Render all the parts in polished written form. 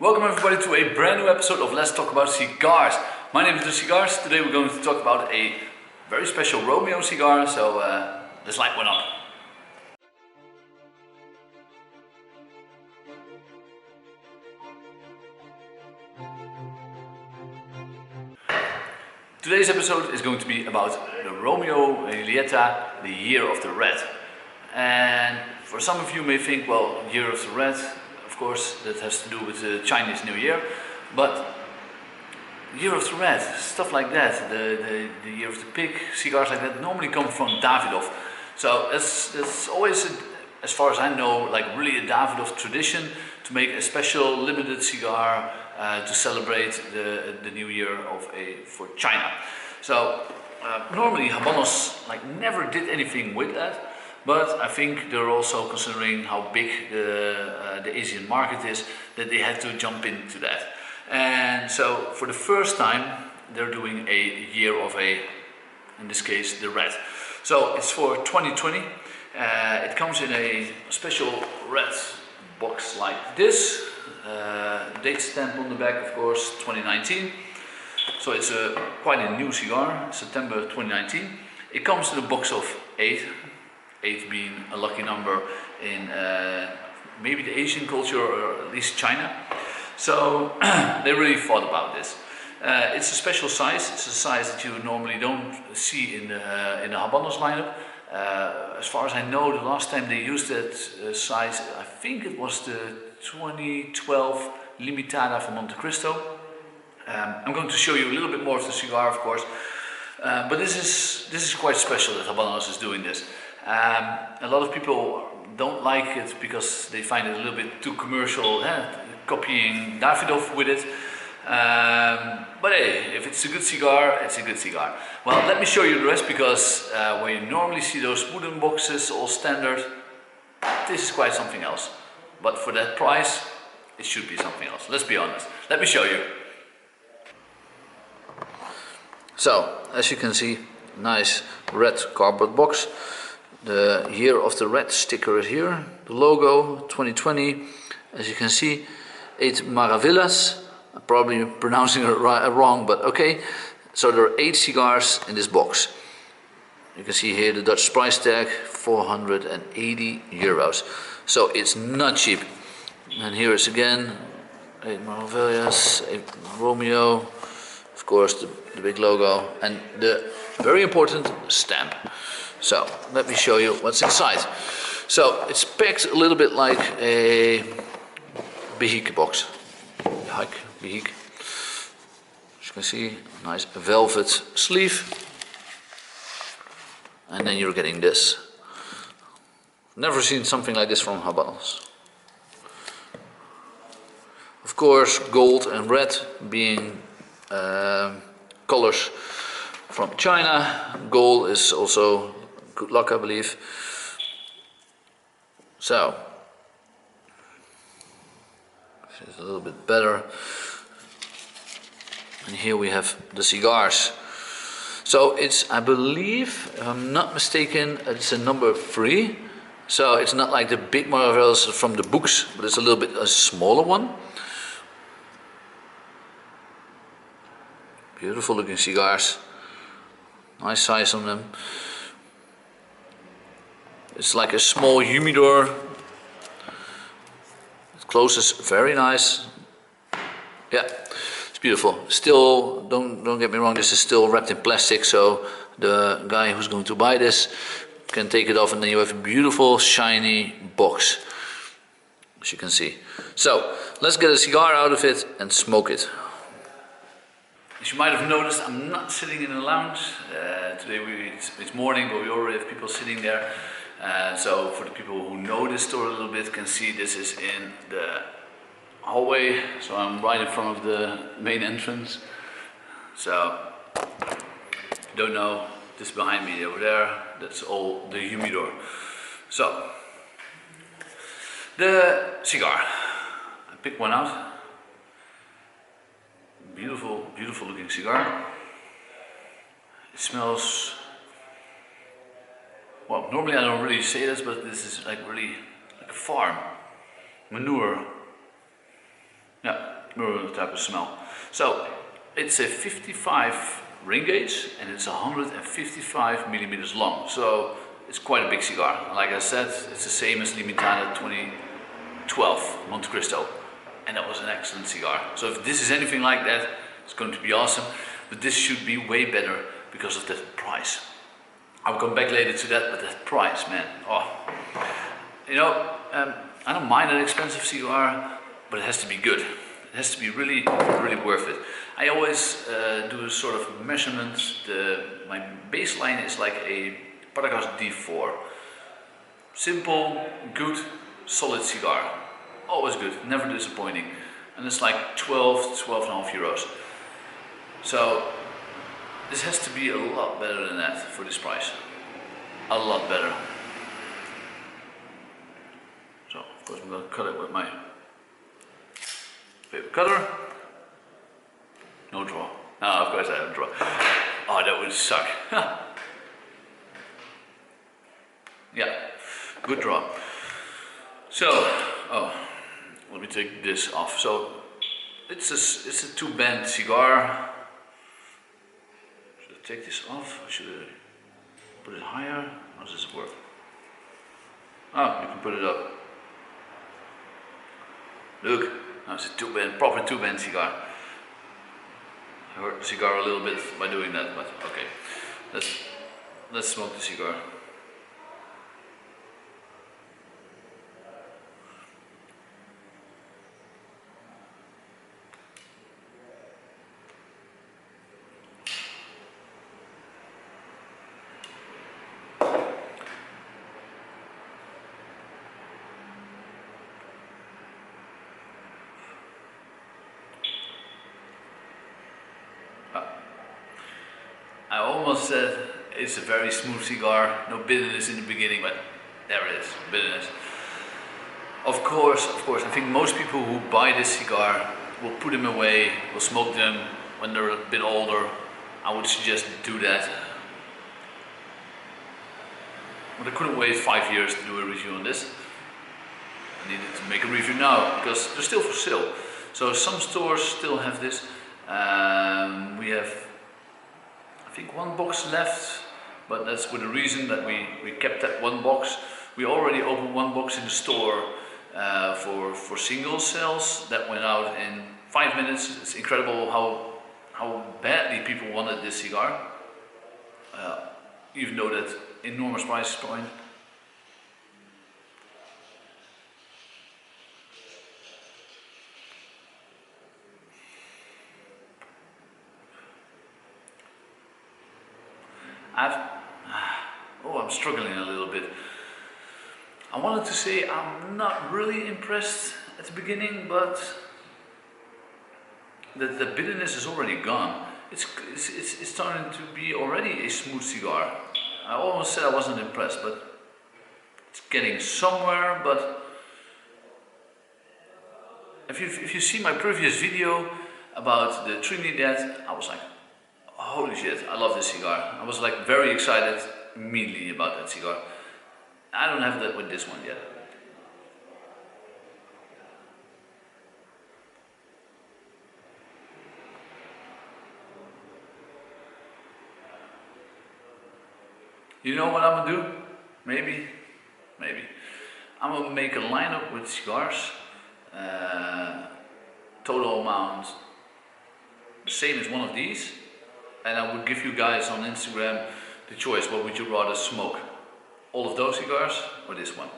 Welcome everybody to a brand new episode of Let's Talk About Cigars. My name is Dutchcigars. Today we're going to talk about a very special Romeo cigar, so let's light one up. Today's episode is going to be about the Romeo Y Julieta, the Year of the Red. And for some of you may think, well, Year of the Red, of course, that has to do with the Chinese New Year, but Year of the Red, stuff like that, the Year of the Pig, cigars like that, normally come from Davidoff. So that's always, as far as I know, like really a Davidoff tradition to make a special limited cigar to celebrate the New Year for China. So normally Habanos never did anything with that. But I think they're also considering how big the Asian market is, that they had to jump into that. And so for the first time they're doing a year of in this case, the red. So it's for 2020. It comes in a special red box like this. Date stamp on the back, of course, 2019. So it's quite a new cigar, September 2019. It comes in a box of 8. 8 being a lucky number in maybe the Asian culture, or at least China. So they really thought about this. It's a special size. It's a size that you normally don't see in the Habanos lineup. As far as I know, the last time they used that size, I think it was the 2012 Limitada from Monte Cristo. I'm going to show you a little bit more of the cigar, of course. But this is quite special that Habanos is doing this. A lot of people don't like it because they find it a little bit too commercial, copying Davidoff with it. But hey, if it's a good cigar, it's a good cigar. Well, let me show you the rest, because where you normally see those wooden boxes, all standard, this is quite something else. But for that price, it should be something else. Let's be honest. Let me show you. So, as you can see, nice red cardboard box. The Year of the Red sticker is here. The logo, 2020. As you can see, 8 Maravillas. I'm probably pronouncing it wrong, but okay. So there are 8 cigars in this box. You can see here the Dutch price tag, 480 euros. So it's not cheap. And here is again 8 Maravillas, 8 Romeo. Of course, the big logo and the very important stamp. So let me show you what's inside. So it's packed a little bit like a Behik box. Behik. As you can see, nice velvet sleeve. And then you're getting this. Never seen something like this from Habanos. Of course, gold and red being colors from China. Gold is also good luck, I believe. So this is a little bit better. And here we have the cigars. So it's, I believe, if I'm not mistaken, it's a number 3. So it's not like the big Maravillas from the books, but it's a little bit a smaller one. Beautiful looking cigars. Nice size on them. It's like a small humidor. It closes very nice. Yeah, it's beautiful. Still, don't get me wrong, this is still wrapped in plastic, so the guy who's going to buy this can take it off, and then you have a beautiful shiny box, as you can see. So let's get a cigar out of it and smoke it. As you might have noticed, I'm not sitting in a lounge. Today it's morning, but we already have people sitting there. So for the people who know this store a little bit, can see this is in the hallway. So I'm right in front of the main entrance. So if you don't know, this behind me over there, that's all the humidor. So the cigar, I picked one out. Beautiful, beautiful looking cigar. It smells, well, normally I don't really say this, but this is like really like a farm, manure. Yeah, type of smell. So it's a 55 ring gauge and it's 155 millimeters long. So it's quite a big cigar. Like I said, it's the same as Limitana 2012 Monte Cristo, and that was an excellent cigar. So if this is anything like that, it's going to be awesome. But this should be way better because of the price. I'll come back later to that, but that price, man. Oh, you know, I don't mind an expensive cigar, but it has to be good. It has to be really, really worth it. I always do a sort of measurement. My baseline is like a Paragas D4. Simple, good, solid cigar. Always good, never disappointing. And it's like 12 to 12.5 euros. So this has to be a lot better than that for this price. A lot better. So of course I'm going to cut it with my paper cutter. No draw. No, of course I have a draw. Oh, that would suck. Yeah, good draw. So, oh, let me take this off. So it's a two-band cigar. Should I take this off? Or should I put it higher? How does this work? Oh, you can put it up. Look, now it's a two-band, proper two-band cigar. I hurt the cigar a little bit by doing that, but okay. Let's smoke the cigar. I almost said it's a very smooth cigar, no bitterness in the beginning, but there it is, bitterness. Of course, I think most people who buy this cigar will put them away, will smoke them when they're a bit older. I would suggest do that. But I couldn't wait 5 years to do a review on this. I needed to make a review now because they're still for sale. So some stores still have this. We have, I think, one box left, but that's with the reason that we kept that one box. We already opened one box in the store for single sales that went out in 5 minutes. It's incredible how badly people wanted this cigar, even though that enormous price point. I'm struggling a little bit. I wanted to say I'm not really impressed at the beginning, but the bitterness is already gone. It's starting to be already a smooth cigar. I almost said I wasn't impressed, but it's getting somewhere. But if you see my previous video about the Trinidad, I was like, holy shit, I love this cigar. I was like very excited immediately about that cigar. I don't have that with this one yet. You know what I'm gonna do? Maybe. I'm gonna make a lineup with cigars. Total amount the same as one of these. And I would give you guys on Instagram the choice. What would you rather smoke? All of those cigars or this one?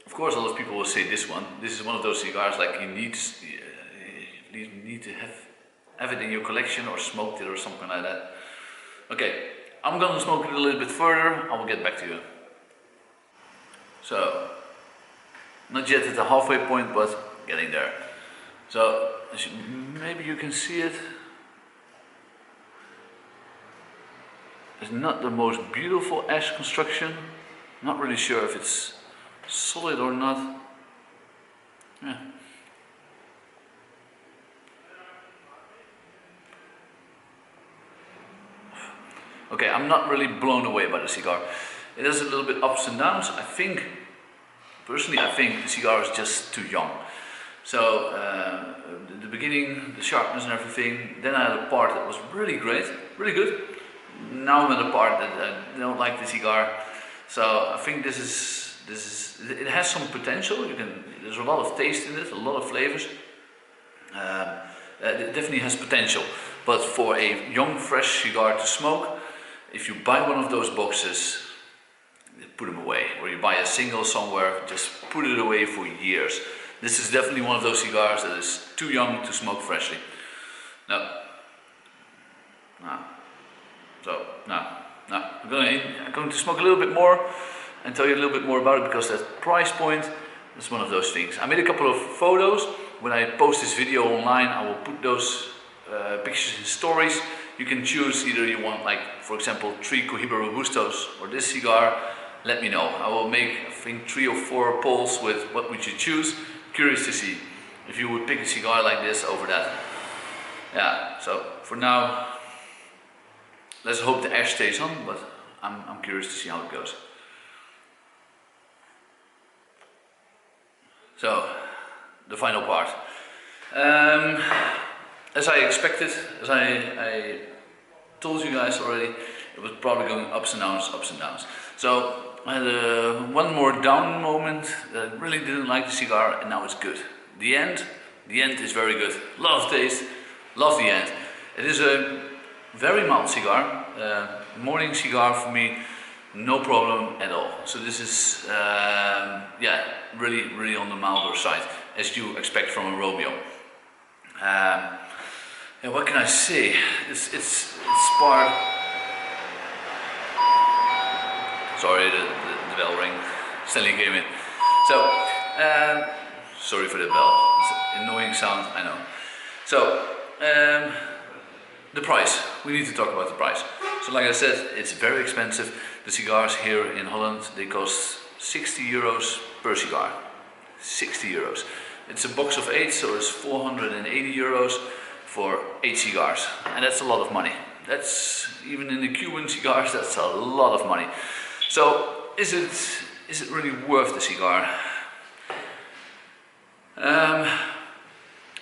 Of course, a lot of people will say this one. This is one of those cigars like you need to have it in your collection or smoked it or something like that. Okay, I'm gonna smoke it a little bit further. I will get back to you. So, not yet at the halfway point, but getting there. So, maybe you can see it. It's not the most beautiful ash construction. Not really sure if it's solid or not. Yeah. Okay, I'm not really blown away by the cigar. It has a little bit ups and downs. I think Personally, I think the cigar is just too young. So the beginning, the sharpness and everything. Then I had a part that was really great, really good. Now I'm at a part that I don't like the cigar. So I think this is it has some potential. There's a lot of taste in it, a lot of flavors. It definitely has potential. But for a young, fresh cigar to smoke, if you buy one of those boxes, put them away. Or you buy a single somewhere, just put it away for years. This is definitely one of those cigars that is too young to smoke freshly. No. I'm going to smoke a little bit more and tell you a little bit more about it, because that price point is one of those things. I made a couple of photos. When I post this video online, I will put those pictures in stories. You can choose either you want, like, for example, 3 Cohiba Robustos or this cigar. Let me know. I will make, I think, 3 or 4 polls with what would you choose. Curious to see if you would pick a cigar like this over that. Yeah, so for now, let's hope the ash stays on, but I'm curious to see how it goes. So, the final part. As I expected, as I told you guys already, it was probably going ups and downs, ups and downs. So I had one more down moment that I really didn't like the cigar, and now it's good. The end is very good. Lot of taste, love the end. It is a very mild cigar, morning cigar for me, no problem at all. So this is, yeah, really on the milder side, as you expect from a Romeo. Yeah, what can I say? It's part. Sorry, the bell rang. Stanley came in. So, sorry for the bell. It's an annoying sound, I know. So, the price. We need to talk about the price. So, like I said, it's very expensive. The cigars here in Holland, they cost 60 euros per cigar. 60 euros. It's a box of 8, so it's 480 euros for 8 cigars. And that's a lot of money. That's, even in the Cuban cigars, that's a lot of money. So, is it really worth the cigar?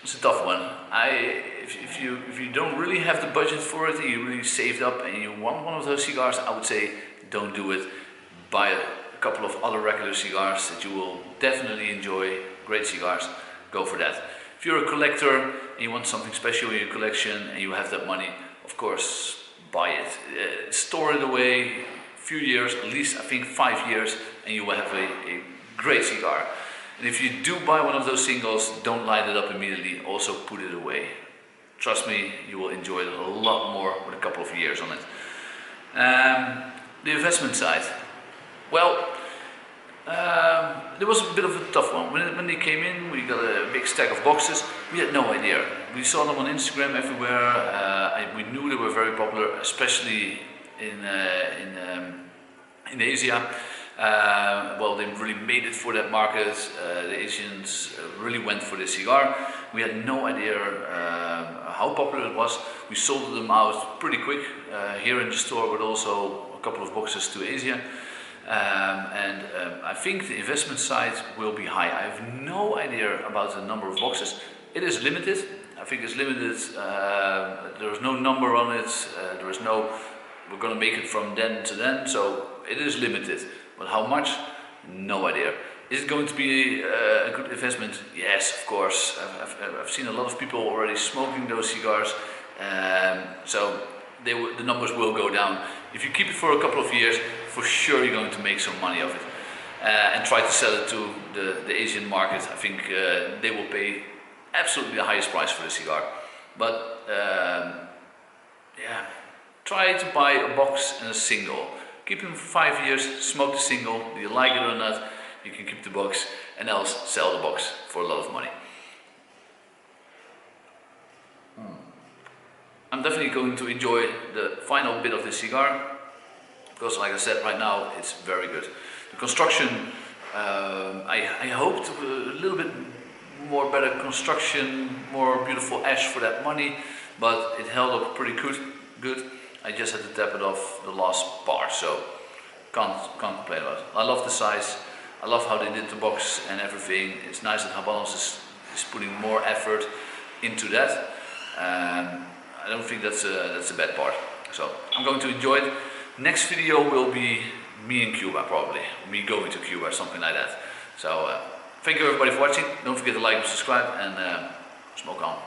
It's a tough one. If you don't really have the budget for it, and you really saved up and you want one of those cigars, I would say don't do it. Buy a couple of other regular cigars that you will definitely enjoy. Great cigars, go for that. If you're a collector and you want something special in your collection and you have that money, of course, buy it. Store it away. Few years, at least I think 5 years, and you will have a great cigar. And if you do buy one of those singles, don't light it up immediately, also put it away. Trust me, you will enjoy it a lot more with a couple of years on it. The investment side. Well, there was a bit of a tough one. When they came in, we got a big stack of boxes. We had no idea. We saw them on Instagram everywhere. We knew they were very popular, especially in Asia. Well, they really made it for that market. The Asians really went for this cigar. We had no idea how popular it was. We sold them out pretty quick here in the store, but also a couple of boxes to Asia. I think the investment side will be high. I have no idea about the number of boxes. It is limited. I think it's limited. There is no number on it. There is no, we're going to make it from then to then. So it is limited. But how much? No idea. Is it going to be a good investment? Yes, of course. I've seen a lot of people already smoking those cigars. So the numbers will go down. If you keep it for a couple of years, for sure you're going to make some money of it. And try to sell it to the Asian market. I think they will pay absolutely the highest price for the cigar. But yeah, try to buy a box and a single. Keep them for 5 years, smoke the single. Do you like it or not? You can keep the box and else sell the box for a lot of money. I'm definitely going to enjoy the final bit of this cigar, because like I said, right now it's very good. The construction, I hoped a little bit more better construction, more beautiful ash for that money, but it held up pretty good. I just had to tap it off the last part, so can't complain about it. I love the size, I love how they did the box and everything. It's nice that Habanos is putting more effort into that. I don't think that's a bad part. So I'm going to enjoy it. Next video will be me in Cuba, probably. Me going to Cuba or something like that. So thank you everybody for watching. Don't forget to like and subscribe, and smoke on.